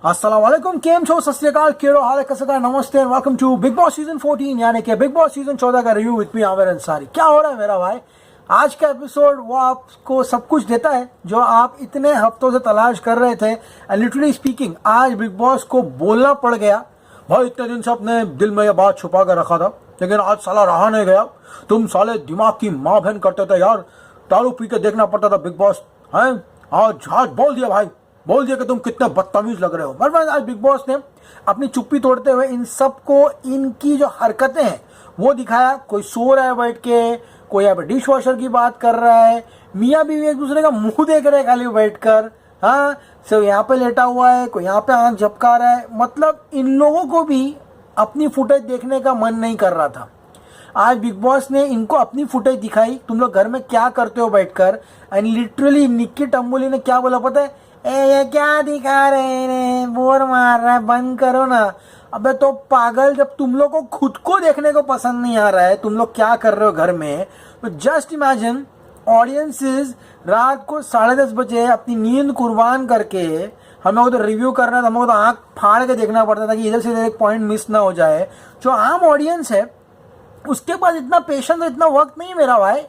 अस्सलाम वालेकुम, केम छो, सत श्री अकाल, केड़ो हाल है, कैसे का, नमस्ते and welcome to Bigg Boss season 14 यानी कि बिग बॉस सीजन 14 का review with me Aamir Ansari. क्या हो रहा है मेरा भाई? आज का एपिसोड वो आपको सब कुछ देता है जो आप इतने हफ्तों से तलाश कर रहे थे। एंड लिटरली स्पीकिंग आज बिग बॉस को बोलना पड़ गया। भाई इतने दिन से अपने दिल में यह बात छुपा कर रखा था, लेकिन आज साला रहा नहीं गया। तुम साले दिमाग की माँ बहन करते थे यार, दारू पी के देखना पड़ता था बिग बॉस है। आज बोल दिया भाई, बोल दिया कि तुम कितने बदतमीज लग रहे हो। बट आज बिग बॉस ने अपनी चुप्पी तोड़ते हुए इन सबको इनकी जो हरकतें हैं वो दिखाया। कोई सो रहा है बैठ के, कोई यहाँ पे डिश वॉशर की बात कर रहा है, मियाँ बीवी एक दूसरे का मुंह देख रहे हैं खाली बैठकर। हाँ, सब यहाँ पे लेटा हुआ है, कोई यहाँ पे आंख झपका रहा है। मतलब इन लोगों को भी अपनी फुटेज देखने का मन नहीं कर रहा था। आज बिग बॉस ने इनको अपनी फुटेज दिखाई, तुम लोग घर में क्या करते हो बैठकर। एंड लिटरली निक्की टम्बोली ने क्या बोला पता है? ये क्या दिखा रहे हैं, बोर मार रहा है, बंद करो ना। अबे तो पागल, जब तुम लोग को खुद को देखने को पसंद नहीं आ रहा है, तुम लोग क्या कर रहे हो घर में। तो जस्ट इमेजिन ऑडियंसेस रात को 10:30 बजे अपनी नींद कुर्बान करके, हमें को तो रिव्यू करना था, हमें तो आंख फाड़ के देखना पड़ता था कि इधर से इधर एक पॉइंट मिस ना हो जाए। जो आम ऑडियंस है उसके पास इतना पेशेंस, इतना वक्त नहीं मेरा भाई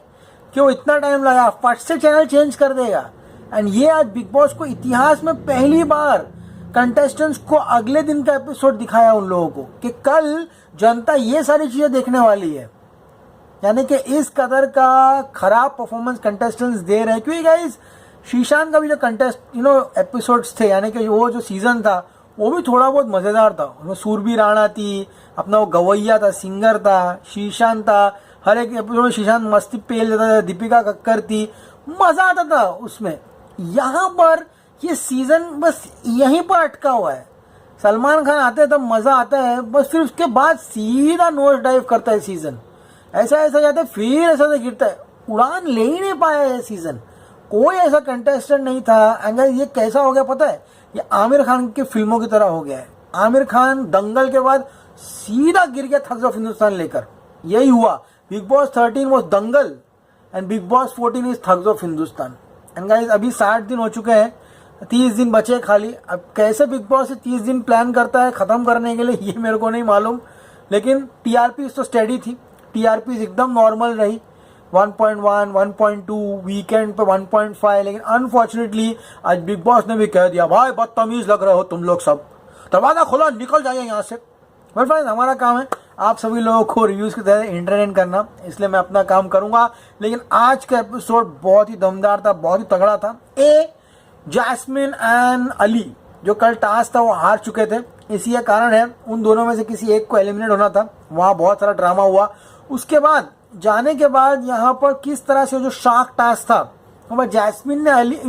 कि वो इतना टाइम लगा फट से चैनल चेंज कर देगा। एंड ये आज बिग बॉस को इतिहास में पहली बार कंटेस्टेंट्स को अगले दिन का एपिसोड दिखाया उन लोगों को कि कल जनता ये सारी चीजें देखने वाली है। यानी कि इस कदर का खराब परफॉर्मेंस कंटेस्टेंट्स दे रहे हैं। क्योंकि गाइस शीशान का भी जो एपिसोड्स थे, यानी कि वो जो सीजन था वो भी थोड़ा बहुत मजेदार था। उसमें सूरबी राणा थी, अपना वो गवैया था, सिंगर था, शीशान था। हर एक एपिसोड में शीशान मस्ती पेल देता था, दीपिका कक्कर थी, मजा आता था उसमें। यहाँ पर ये सीजन बस यहीं पर अटका हुआ है। सलमान खान आते हैं तब मजा आता है, बस फिर उसके बाद सीधा नोज डाइव करता है सीजन। ऐसा जाता है, फिर ऐसा गिरता है। उड़ान ले ही नहीं पाया ये सीजन। कोई ऐसा कंटेस्टेंट नहीं था। एंड ये कैसा हो गया पता है? ये आमिर खान की फिल्मों की तरह हो गया है। आमिर खान दंगल के बाद सीधा गिर गया थग्स ऑफ हिंदुस्तान लेकर। यही हुआ। Big boss 13 was Dangal and big boss 14 is thugs of Hindustan. And guys अभी 60 दिन हो चुके हैं, 30 दिन बचे खाली। अब कैसे बिग बॉस 30 दिन प्लान करता है खत्म करने के लिए, ये मेरे को नहीं मालूम। लेकिन टीआरपी तो स्टेडी थी, टीआरपी एकदम नॉर्मल रही। 1.1, 1.2, वीकेंड पे 1.5। लेकिन अनफॉर्चुनेटली आज बिग बॉस ने भी कह दिया, भाई बदतमीज लग रहे हो तुम लोग सब, दरवाजा खोला निकल जाइए यहाँ से। बट फ्रेंड्स हमारा काम है आप सभी लोगों को रिव्यूज की तरह एंटरटेन करना, इसलिए मैं अपना काम करूंगा। लेकिन आज का एपिसोड बहुत ही दमदार था, बहुत ही तगड़ा था। जैस्मिन एंड अली जो कल टास्क था वो हार चुके थे, इसी का कारण है उन दोनों में से किसी एक को एलिमिनेट होना था। वहां बहुत सारा ड्रामा हुआ। उसके बाद जाने के बाद यहाँ पर किस तरह से जो शार्क टास्क था, तो जैस्मिन ने अली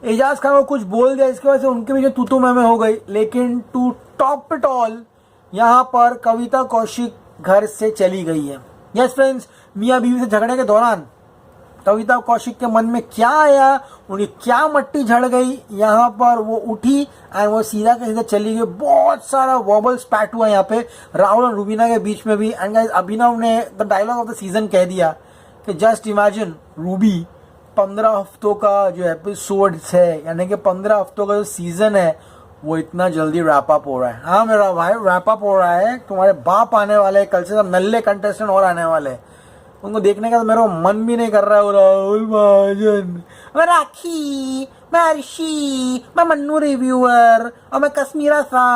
एजाज खान को कुछ बोल दिया, इसकी वजह से उनके बीच तू मैं हो गई। लेकिन टू टॉप इट ऑल यहाँ पर कविता कौशिक घर से चली गई है। यस फ्रेंड्स, मियाँ बीवी से झगड़े के दौरान कविता कौशिक के मन में क्या आया, उन्हें क्या मट्टी झड़ गई, यहाँ पर वो उठी एंड वो सीधा के सीधा चली गई। बहुत सारा वॉबल स्पैट हुआ यहाँ पे राहुल और रूबीना के बीच में भी। एंड गाइस अभिनव ने the dialogue of the season कह दिया कि जस्ट इमेजिन रूबी 15 हफ्तों का जो एपिसोड है, यानी कि 15 हफ्तों का जो सीजन है वो इतना जल्दी रैप अप हो रहा है। हाँ मेरा भाई, रैप अप हो रहा है। तुम्हारे बाप आने वाले, कल से सब नल्ले कंटेस्टेंट और आने वाले, उनको देखने का तो मेरा मन भी नहीं कर रहा है। राहुल महाजन, मैं राखी, मैं अर्शी, मैं मन्नू रिव्यूअर और मैं कश्मीरा सा।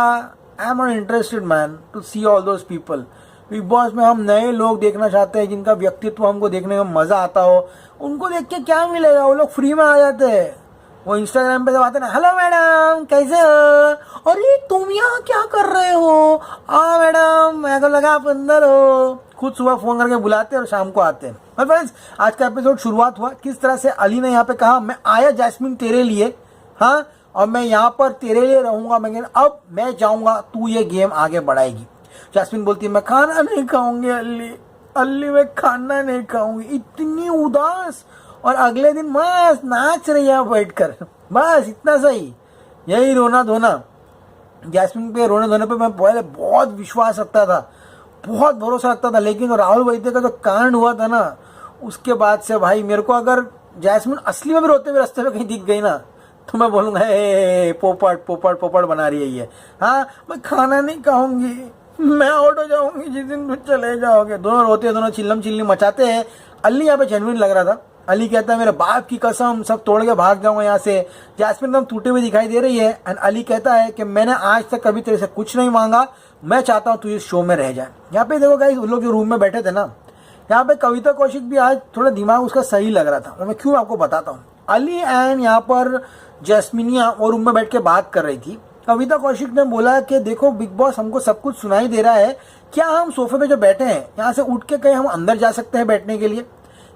I am not interested man to see all those people. Bigg Boss में हम नए लोग देखना चाहते हैं जिनका व्यक्तित्व हमको देखने में मजा आता हो। उनको देख के क्या मिलेगा? वो लोग फ्री में आ जाते हैं। वो इंस्टाग्राम पे जब आते ना, हेलो मैडम कैसे हो, अरे तुम यहाँ क्या कर रहे हो, हाँ मैडम मेरे को लगा आप अंदर हो। खुद सुबह फोन करके बुलाते और शाम को आते हैं। और फ्रेंड्स आज का एपिसोड शुरुआत हुआ किस तरह से। अली ने यहाँ पे कहा, मैं आया जैस्मिन तेरे लिए, हाँ, और मैं यहाँ पर तेरे लिए रहूंगा, मैं अब मैं जाऊंगा, तू ये गेम आगे बढ़ाएगी। जैस्मिन बोलती है, मैं खाना नहीं खाऊंगी अली मैं खाना नहीं खाऊंगी। इतनी उदास, और अगले दिन मस्त नाच रही है बैठकर, बस इतना सही। यही रोना धोना, जैस्मिन पे रोने धोने पे मैं पहले बहुत विश्वास रखता था, बहुत भरोसा रखता था। लेकिन राहुल वैद्य का जो कांड हुआ था ना, उसके बाद से भाई मेरे को, अगर जैस्मिन असली में भी रोते हुए रास्ते पे कहीं दिख गई ना, तो मैं बोलूंगा हे पोपट पोपट पोपट बना रही है ये, हाँ मैं खाना नहीं खाऊंगी, मैं आउट हो जाऊंगी जिस दिन तुम चले जाओगे। दोनों रोते हैं, दोनों चिल्लम चिल्ली मचाते हैं। अली यहाँ पे जेन्युइन लग रहा था। अली कहता है मेरे बाप की कसम सब तोड़ के भाग जाऊंगा यहाँ से। जैस्मिन एकदम टूटे हुए दिखाई दे रही है एंड अली कहता है कि मैंने आज तक कभी तेरे से कुछ नहीं मांगा, मैं चाहता हूँ तू इस शो में रह जाए। यहाँ पे देखो गाइस, उन लोग जो रूम में बैठे थे ना, यहाँ पे कविता कौशिक भी आज थोड़ा दिमाग उसका सही लग रहा था, और मैं क्यों आपको बताता हूँ। अली एंड यहाँ पर जैस्मिनिया और रूम में बैठ के बात कर रही थी। कविता कौशिक ने बोला कि देखो बिग बॉस हमको सब कुछ सुनाई दे रहा है, क्या हम सोफे पे जो बैठे हैं यहाँ से उठ के कहीं हम अंदर जा सकते हैं बैठने के लिए।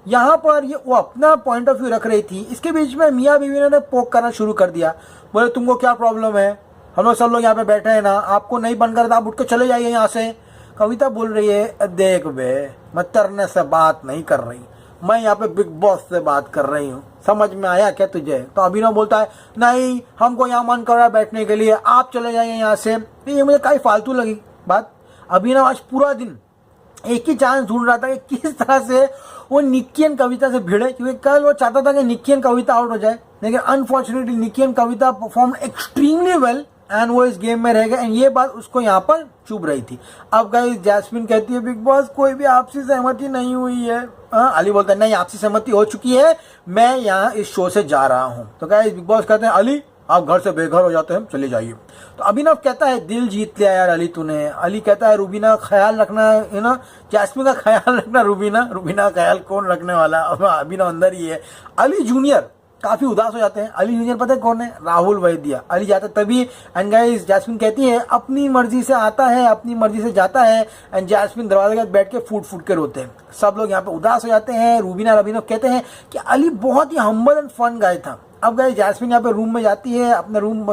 यहाँ पर ये वो अपना पॉइंट ऑफ व्यू रख रही थी। इसके बीच में मियाँ बीवी ने पोक करना शुरू कर दिया। बोले तुमको क्या प्रॉब्लम है, हम लोग सब लोग यहाँ पे बैठे हैं ना, आपको नहीं बन कर आप उठ के चले जाइए यहाँ से। कविता बोल रही है देख बे, मैं तरने से बात नहीं कर रही, मैं यहाँ पे बिग बॉस से बात कर रही हूँ, समझ में आया क्या तुझे। तो अभिनव बोलता है नहीं हमको यहाँ मन कर रहा है बैठने के लिए, आप चले जाइए यहाँ से। ये मुझे काफी फालतू लगी बात। अभिनव आज पूरा दिन एक ही चांस ढूंढ रहा था कि किस तरह से वो निक्की एंड कविता से भिड़े, क्योंकि कल वो चाहता था कि निक्की एंड कविता आउट हो जाए, लेकिन unfortunately Nikki and Kavita perform extremely well and वो इस गेम में रह गए एंड ये बात उसको यहाँ पर चुभ रही थी। अब गाइस जैस्मिन कहती है बिग बॉस कोई भी आपसी सहमति नहीं हुई है। अली बोलता है नहीं आपसी सहमति हो चुकी है, मैं यहाँ इस शो से जा रहा हूँ। तो गाइस बिग बॉस कहते हैं अली आप घर से बेघर हो जाते हैं, चले जाइए। तो अभिनव कहता है दिल जीत लिया यार अली तूने। अली कहता है रूबीना ख्याल रखना है ना, जैस्मिन का ख्याल रखना। रूबीना का ख्याल कौन रखने वाला, अभिनव अंदर ही है। अली जूनियर काफी उदास हो जाते हैं। अली जूनियर पता है कौन है, राहुल वैद्य। अली जाता तभी एंड गाइस जैस्मिन कहती है अपनी मर्जी से आता है अपनी मर्जी से जाता है एंड जैस्मिन दरवाजे के बैठ के फूट के रोते हैं। सब लोग यहाँ पे उदास हो जाते हैं। रूबीना और अभिनव कहते हैं कि अली बहुत ही हम्बल एंड फन गाय था। अब गाइस जैस्मिन यहाँ पे रूम में जाती है, अपने रूम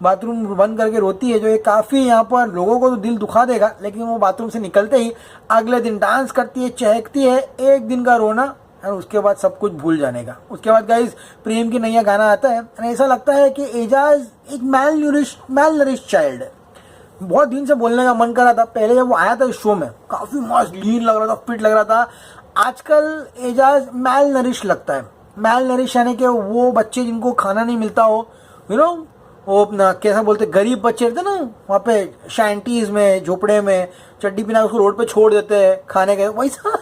बाथरूम बंद करके रोती है, जो ये काफी यहाँ पर लोगों को तो दिल दुखा देगा, लेकिन वो बाथरूम से निकलते ही अगले दिन डांस करती है, चहकती है। एक दिन का रोना और उसके बाद सब कुछ भूल जाने का। उसके बाद गाइस प्रेम की नैया गाना आता है। ऐसा लगता है कि एजाज एक मैल चाइल्ड है। बहुत दिन से बोलने का मन कर रहा था। पहले जब वो आया था इस शो में काफी मस्त लीन लग रहा था, फिट लग रहा था। आजकल एजाज मैल नरिश लगता है। मैल नरिश यानी कि वो बच्चे जिनको खाना नहीं मिलता हो, यू नो, वो अपना कैसा बोलते गरीब बच्चे रहते ना वहाँ पे शैंटीज में, झोपड़े में, चड्डी बिना उसको रोड पे छोड़ देते हैं खाने के, वैसा।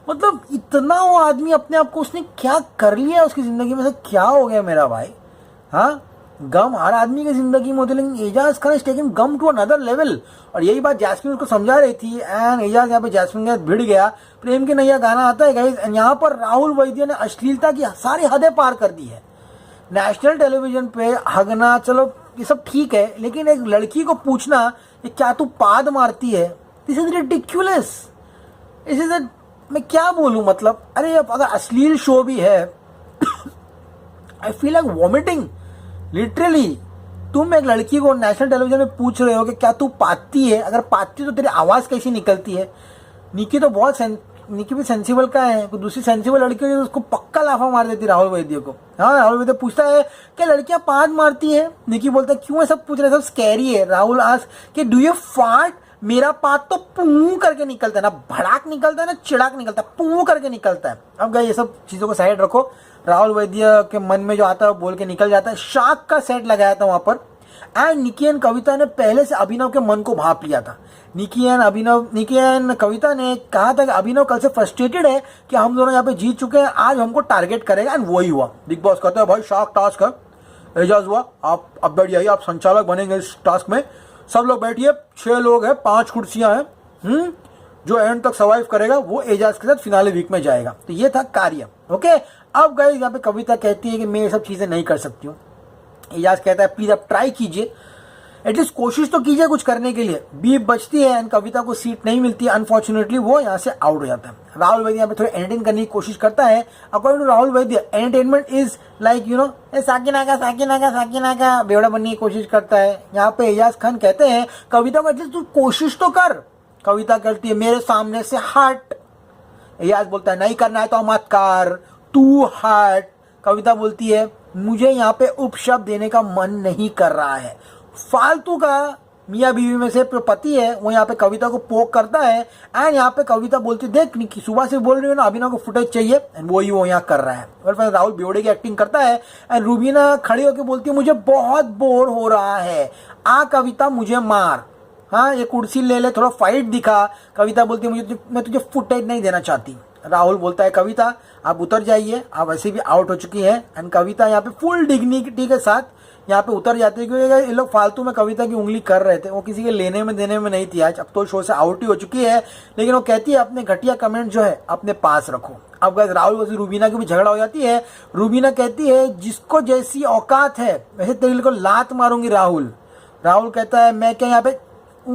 मतलब इतना वो आदमी अपने आप को उसने क्या कर लिया उसकी जिंदगी में से, क्या हो गया मेरा भाई। हाँ गम हर आदमी की जिंदगी में होती है, लेकिन Eijaz Khan is taking game to another level. और यही बात जैस्मिन उसको समझा रही थी एंड एजाज यहाँ पे जैस्मिन के भिड़ गया। प्रेम की नैया गाना आता है गाइस। यहाँ पर राहुल वैद्य ने अश्लीलता की सारी हदें पार कर दी है। नेशनल टेलीविजन पे हगना चलो ये सब ठीक है, लेकिन एक लड़की को पूछना कि क्या तू पाद मारती है, दिस इज रिडिक्युलस। मैं क्या बोलूं, मतलब अरे अगर अश्लील शो भी है I feel like vomiting literally. तुम एक लड़की को नेशनल टेलीविजन में पूछ रहे हो कि क्या तू पाती है, अगर पाती तो तेरी आवाज कैसी निकलती है। निकी भी सेंसिबल का है, कोई दूसरी सेंसिबल लड़की हो उसको पक्का लाफा मार देती राहुल वैद्य को। हाँ राहुल वैद्य पूछता है कि लड़कियां पाद मारती है, निकी बोलता है क्यों सब पूछ रहे, सब स्कैरी है। राहुल आस्क कि डू यू फार्ट, मेरा पात तो पू करके निकलता है, ना भड़ाक निकलता है ना चिड़ाक निकलता है, पू करके निकलता है। अब गए ये सब चीजों को साइड रखो, राहुल वैद्य के मन में जो आता है वो बोल के निकल जाता है। शार्क का सेट लगाया था वहां पर एंड निकी एंड कविता ने पहले से अभिनव के मन को भाप लिया था। निकी एंड कविता ने कहा था कि अभिनव कल से फ्रस्ट्रेटेड है कि हम दोनों यहाँ पे जीत चुके हैं, आज हमको टारगेट करेगा एंड वही हुआ। बिग बॉस कहता है भाई शार्क टास्क है, एजाज हुआ, आप अब बैठ जाइए, आप संचालक बनेंगे इस टास्क में। सब लोग बैठिए, 6 लोग हैं, 5 कुर्सियां हैं, जो एंड तक सर्वाइव करेगा वो एजाज के साथ फिनाले वीक में जाएगा। तो ये था कार्य। ओके अब गाइस यहाँ पे कविता कहती है कि मैं ये सब चीजें नहीं कर सकती हूँ। एजाज कहता है प्लीज आप ट्राई कीजिए, एटलीस्ट कोशिश तो कीजिए कुछ करने के लिए। बीप बचती है एंड कविता को सीट नहीं मिलती, अनफॉर्चुनेटली वो यहाँ से आउट हो जाता है। राहुल वैद्य यहाँ पे थोड़ी एंटरटेन करने की कोशिश करता है। According to Rahul Vaidya entertainment is like you know Sakina का बेवड़ा बनने की कोशिश करता है। यहाँ पे एजाज खान कहते हैं कविता को एटलीस्ट तू कोशिश तो कर। कविता करती है मेरे सामने से हट। एजाज बोलता है नहीं करना है तो मत कर, तू हट। कविता बोलती है मुझे यहाँ पे उपशब्द देने का मन नहीं कर रहा है, फालतू का मियाँ बीवी में से पति है वो यहाँ पे कविता को पोक करता है एंड यहाँ पे कविता बोलती देख निकी सुबह से बोल रही हो ना अभिनव को फुटेज चाहिए एंड वही वो यहाँ कर रहा है। और फिर राहुल बेवड़े की एक्टिंग करता है एंड रूबीना खड़ी होकर बोलती है मुझे बहुत बोर हो रहा है, आ कविता मुझे मार, हाँ ये कुर्सी ले ले, थोड़ा फाइट दिखा। कविता बोलती है मुझे मैं तुझे फुटेज नहीं देना चाहती। राहुल बोलता है कविता आप उतर जाइए, आप वैसे भी आउट हो चुकी है। एंड कविता यहाँ पे फुल डिग्निटी के साथ यहाँ पे उतर जाती है क्योंकि ये लोग फालतू में कविता की उंगली कर रहे थे, वो किसी के लेने में देने में नहीं थी आज। अब तो शो से आउट ही हो चुकी है, लेकिन वो कहती है अपने घटिया कमेंट जो है अपने पास रखो। अब गाइस राहुल वैसे रूबीना की भी झगड़ा हो जाती है। रूबीना कहती है जिसको जैसी औकात है वैसे तेरे को लात मारूंगी राहुल। राहुल कहता है मैं क्या यहाँ पे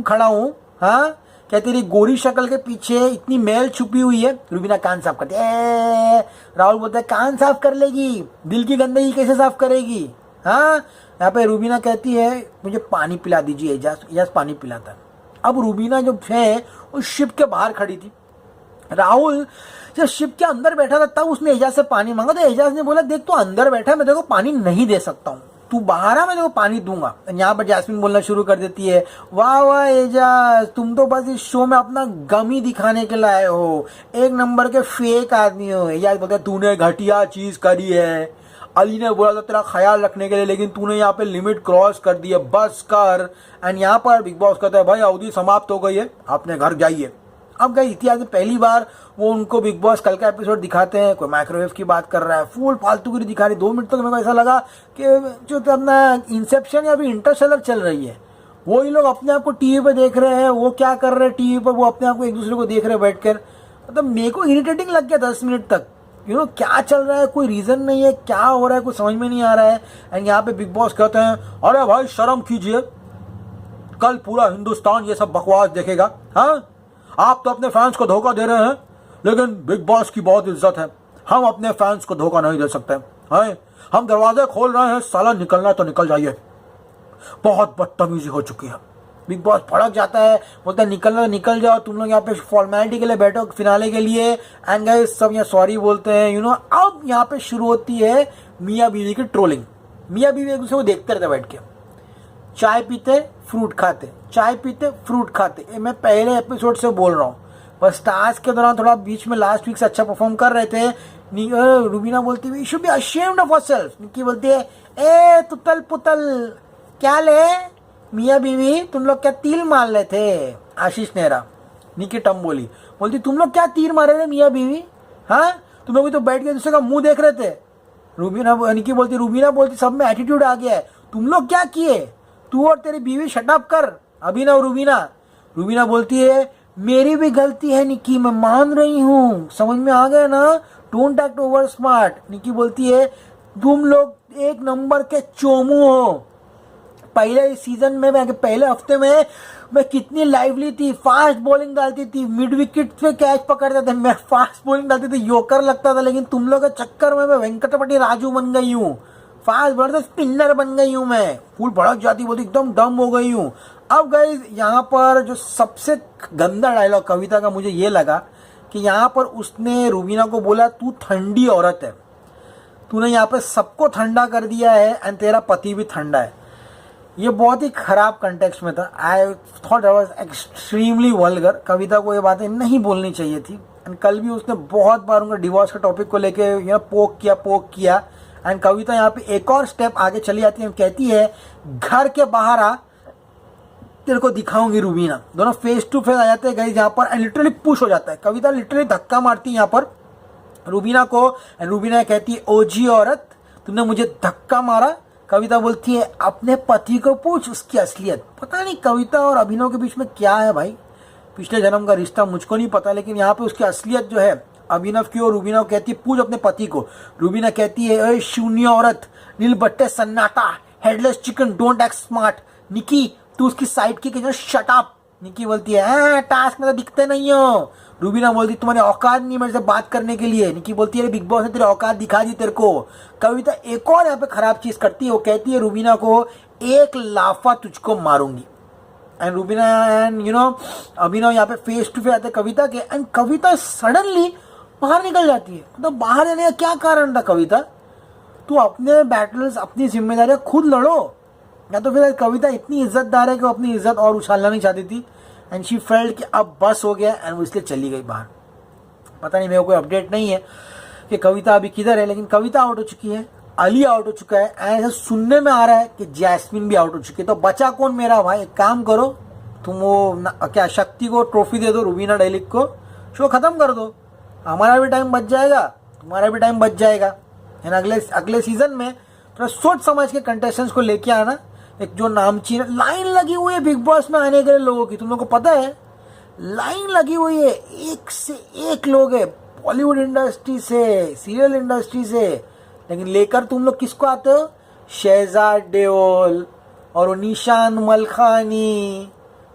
खड़ा हूँ, हाँ क्या तेरी गोरी शक्ल के पीछे इतनी मैल छुपी हुई है। रूबीना कान साफ करती है। राहुल बोलता है कान साफ कर लेगी, दिल की गंदगी कैसे साफ करेगी। हाँ यहाँ पे रूबीना कहती है मुझे पानी पिला दीजिए एजाज पानी पिलाता है। अब रूबीना जो है उस शिप के बाहर खड़ी थी। राहुल जब शिप के अंदर बैठा था तब उसने एजाज से पानी मांगा तो एजाज ने बोला देख तू अंदर बैठा है मैं तेरे को पानी नहीं दे सकता हूँ, तू बाहर आ मैं तेरे को पानी दूंगा। यहाँ पर जैस्मिन बोलना शुरू कर देती है वाह वाह एजाज तुम तो बस इस शो में अपना गम ही दिखाने के लाए हो, एक नंबर के फेक आदमी हो। एजाज बोलता है तूने घटिया चीज करी है, अली ने बोला था तेरा ख्याल रखने के लिए लेकिन तूने यहाँ पे लिमिट क्रॉस कर दी है, बस कर। एंड यहाँ पर बिग बॉस कहता है भाई अवधि समाप्त हो गई है, अपने घर जाइए। अब गई इतिहास में पहली बार वो उनको बिग बॉस कल का एपिसोड दिखाते हैं, कोई माइक्रोवेव की बात कर रहा है, फुल फालतू की दिखा रही। 2 मिनट तक मेरे को ऐसा लगा कि जो तो अपना इंसेप्शन या फिर इंटरस्टेलर चल रही है, वो ही लोग अपने आप को टीवी पे देख रहे हैं, वो क्या कर रहे हैं टीवी पर, वो अपने आप को एक दूसरे को देख रहे हैं बैठ कर। मतलब मेरे को इरिटेटिंग लग गया 10 मिनट तक, क्या चल रहा है, कोई रीजन नहीं है, क्या हो रहा है कुछ समझ में नहीं आ रहा है। एंड यहाँ पे बिग बॉस कहते हैं अरे भाई शर्म कीजिए, कल पूरा हिंदुस्तान ये सब बकवास देखेगा। हाँ आप तो अपने फैंस को धोखा दे रहे हैं, लेकिन बिग बॉस की बहुत इज्जत है, हम अपने फैंस को धोखा नहीं दे सकते हैं। हम दरवाजे खोल रहे हैं, साला निकलना है तो निकल जाइए, बहुत बदतमीजी हो चुकी है। बिग बॉस भड़क जाता है, बोलता है निकलना तो निकल जाओ, तुम लोग यहाँ पे फॉर्मेलिटी के लिए बैठो फिनाले के लिए। एंड गाइस सब यहाँ सॉरी बोलते हैं। अब यहाँ पे शुरू होती है मियाँ बीवी की ट्रोलिंग। मियाँ बीवी एक दूसरे को देखते रहते बैठ के, चाय पीते फ्रूट खाते, चाय पीते फ्रूट खाते। ये मैं पहले एपिसोड से बोल रहा हूँ, बस टास्क के दौरान थोड़ा बीच में लास्ट वीक से अच्छा परफॉर्म कर रहे थे। रूबीना बोलती है you should be ashamed of yourself. Nikki बोलती है ए तुतल पुतल क्या ले मियाँ बीवी तुम लोग क्या तीर मार रहे थे। आशीष नेहरा निकी टम बोलती तुम लोग क्या तीर मारे थे मियाँ बीवी, हाँ तुम लोग तो बैठ के दूसरे का मुंह देख रहे थे। रूबीना बोलती सब में एटीट्यूड आ गया है, तुम लोग क्या किए, तू और तेरी बीवी शटअप कर। अभिनव रूबीना बोलती है मेरी भी गलती है निकी, मैं मान रही हूँ, समझ में आ गया ना, डोंट एक्ट ओवर स्मार्ट। निकी बोलती है तुम लोग एक नंबर के चोमू हो, पहले सीजन में मैं पहले हफ्ते में मैं कितनी लाइवली थी, फास्ट बॉलिंग डालती थी, मिड विकेट पे कैच पकड़ते थे, मैं फास्ट बॉलिंग डालती थी, योकर लगता था, लेकिन तुम लोग के चक्कर में मैं वेंकटपति राजू बन गई हूँ, फास्ट बॉलर स्पिनर बन गई हूँ, मैं फुल भड़क जाती बोलती एकदम डम हो गई हूँ। अब गाइस यहाँ पर जो सबसे गंदा डायलॉग कविता का मुझे ये लगा कि यहाँ पर उसने रूबीना को बोला तू ठंडी औरत है, तूने यहाँ पे सबको ठंडा कर दिया है एंड तेरा पति भी ठंडा है। ये बहुत ही खराब कंटेक्स्ट में था। I thought I was extremely vulgar. Kavita को ये बातें नहीं बोलनी चाहिए थी। एंड कल भी उसने बहुत बार उनका डिवोर्स के टॉपिक को लेके पोक किया। एंड कविता यहाँ पे एक और स्टेप आगे चली जाती है, कहती है घर के बाहर आ, तेरे को दिखाऊंगी रूबीना। दोनों फेस टू फेस आ जाते हैं गाइस यहाँ पर, एंड लिटरली पुश हो जाता है। कविता लिटरली धक्का मारती है यहाँ पर रूबीना को, एंड रूबीना कहती है ओजी औरत तूने मुझे धक्का मारा। कविता बोलती है अपने पति को पूछ उसकी असलियत। पता नहीं कविता और अभिनव के बीच में क्या है भाई, पिछले जन्म का रिश्ता मुझको नहीं पता, लेकिन यहाँ पे उसकी असलियत जो है अभिनव की, और रूबीना कहती है पूछ अपने पति को। रूबीना कहती है शून्य औरत, नील बट्टे सन्नाटा, headless chicken, don't act smart. Nikki तू उसकी साइड की शट अप। निकी बोलती है टास्क में तो दिखते नहीं हो। रूबीना बोलती तुम्हारी औकात नहीं मेरे से बात करने के लिए। निकी बोलती है बिग बॉस ने तेरी औकात दिखा दी तेरे को। कविता एक और यहाँ पे खराब चीज करती है, वो कहती है रूबीना को एक लाफा तुझको मारूंगी। एंड रूबीना एंड अभिनव यहाँ पे फेस टू फेस आते कविता के, एंड कविता सडनली बाहर निकल जाती है। मतलब बाहर जाने का क्या कारण था कविता, तू अपने बैटल्स अपनी जिम्मेदारियां खुद लड़ो, या तो फिर कविता इतनी इज्जतदार है कि वो अपनी इज्जत और उछालना नहीं चाहती थी, एंड शी फेल्ट कि अब बस हो गया, एंड वो इसलिए चली गई बाहर। पता नहीं, मेरे को कोई अपडेट नहीं है कि कविता अभी किधर है, लेकिन कविता आउट हो चुकी है, अली आउट हो चुका है, एंड ऐसा सुनने में आ रहा है कि जैस्मिन भी आउट हो चुकी है। तो बचा कौन मेरा भाई? एक काम करो, तुम वो क्या शक्ति को ट्रॉफी दे दो, रुबीना डायलिक को, शो खत्म कर दो, हमारा भी टाइम बच जाएगा, तुम्हारा भी टाइम बच जाएगा। एंड अगले सीजन में थोड़ा सोच समझ के कंटेस्टेंट्स को लेके आना। एक जो नामचीन लाइन लगी हुई है बिग बॉस में आने के लिए लोगों की, तुम लोग को पता है, लाइन लगी हुई है, एक से एक लोग है, बॉलीवुड इंडस्ट्री से, सीरियल इंडस्ट्री से, लेकिन लेकर तुम लोग किसको आते हो? शहजाद देओल और निशान मलखानी,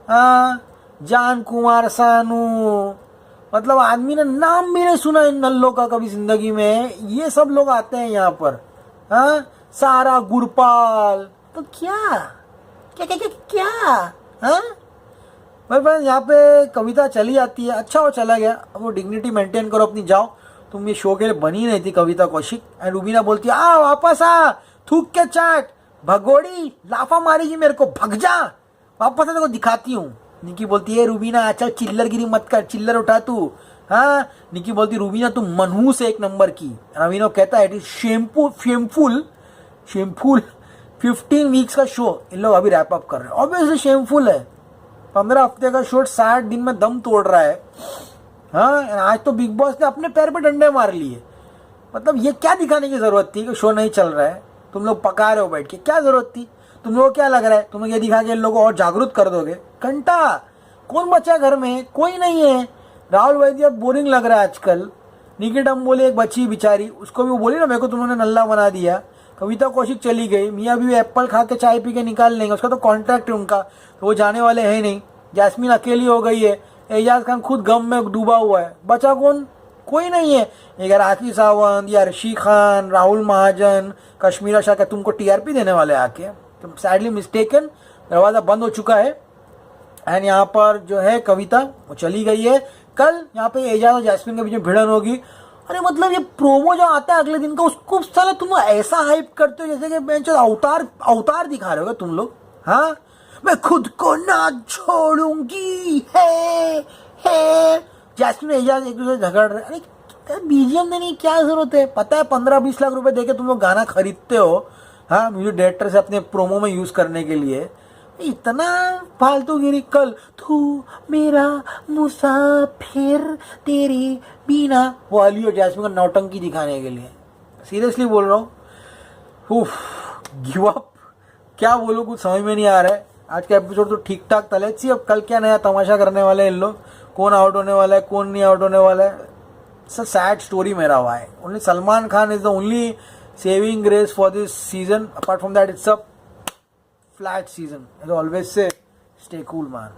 जान कुमार सानू, मतलब आदमी ने नाम भी नहीं सुना इन नल्लों का कभी जिंदगी में, ये सब लोग आते हैं यहाँ पर। सारा गुरपाल, तो क्या क्या क्या क्या, क्या? भाई यहाँ पे कविता चली जाती है, अच्छा वो चला गया, अब वो डिग्निटी मेंटेन करो अपनी, जाओ, तुम ये शो के लिए बनी नहीं थी कविता कौशिक। एंड रुबीना बोलती है आ वापस आ, थूक के चाट, भगोड़ी लाफा मारेगी मेरे को, भग जा, वापस आ, तेरे को दिखाती हूँ। निकी बोलती है रुबीना चल चिल्लर गिरी मत कर, चिल्लर उठा तू। निकी बोलती रुबीना तुम मनहूस है एक नंबर की। रवीनो कहता है इट इज शेमफुल 15 वीक्स का शो इन लोग अभी रैप अप कर रहे हैं, ऑब्वियसली शेमफुल है। 15 हफ्ते का शो 60 दिन में दम तोड़ रहा है। आज तो बिग बॉस ने अपने पैर पे डंडे मार लिए। मतलब ये क्या दिखाने की जरूरत थी कि शो नहीं चल रहा है, तुम लोग पका रहे हो बैठ के, क्या जरूरत थी? तुम लोग को क्या लग रहा है तुम लोग ये दिखा के इन लोगों को और जागरूक कर दोगे? घंटा कौन बचा घर में? कोई नहीं है। राहुल वैद्य बोरिंग लग रहा है आजकल। निकी डम बोले एक बच्ची बेचारी, उसको भी बोली ना मेरे को तुमने नल्ला बना दिया। कविता कौशिक चली गई, मियाँ भी एप्पल खा के चाय पी के निकाल लेंगे, उसका तो कॉन्ट्रैक्ट है उनका, तो वो जाने वाले हैं नहीं। जैस्मीन अकेली हो गई है, एजाज खान खुद गम में डूबा हुआ है, बचा कौन? कोई नहीं है। अगर राखी सावंत या ऋषि खान, राहुल महाजन, कश्मीरा शाह, क्या तुमको टीआरपी देने वाले आके? तुम सैडली मिस्टेकन, दरवाजा बंद हो चुका है। एंड यहाँ पर जो है कविता वो चली गई है। कल यहाँ पे एजाज और जैस्मिन के बीच में भिड़न होगी। अरे मतलब ये प्रोमो जो आता है अगले दिन का, उसको साला तुम ऐसा हाइप करते हो जैसे कि बेंच अवतार दिखा रहे हो तुम लोग। मैं खुद को ना छोड़ूंगी है। जैस्मिन एजाज एक दूसरे झगड़ रहे। अरे बीजीएम देने की क्या जरूरत है? पता है 15-20 लाख रुपए देके तुम लोग गाना खरीदते हो म्यूजिक डायरेक्टर से अपने प्रोमो में यूज करने के लिए। इतना फालतूगिरी। कल तू मेरा मुसाफिर तेरी बिना, वो अली और जैस्मिन का नौटंकी दिखाने के लिए, सीरियसली बोल रहा हूँ। गिव अप, क्या बोलूँ, कुछ समझ में नहीं आ रहा है। आज का एपिसोड तो ठीक ठाक था, लेट्स सी अब कल क्या नया तमाशा करने वाले हैं इन लोग, कौन आउट होने वाला है कौन नहीं आउट होने वाला है। इट्स अ सैड स्टोरी मेरा भाई। Only Salman Khan is the only saving grace for this season. Apart from that, it's a flat season. As I always say, stay cool, man.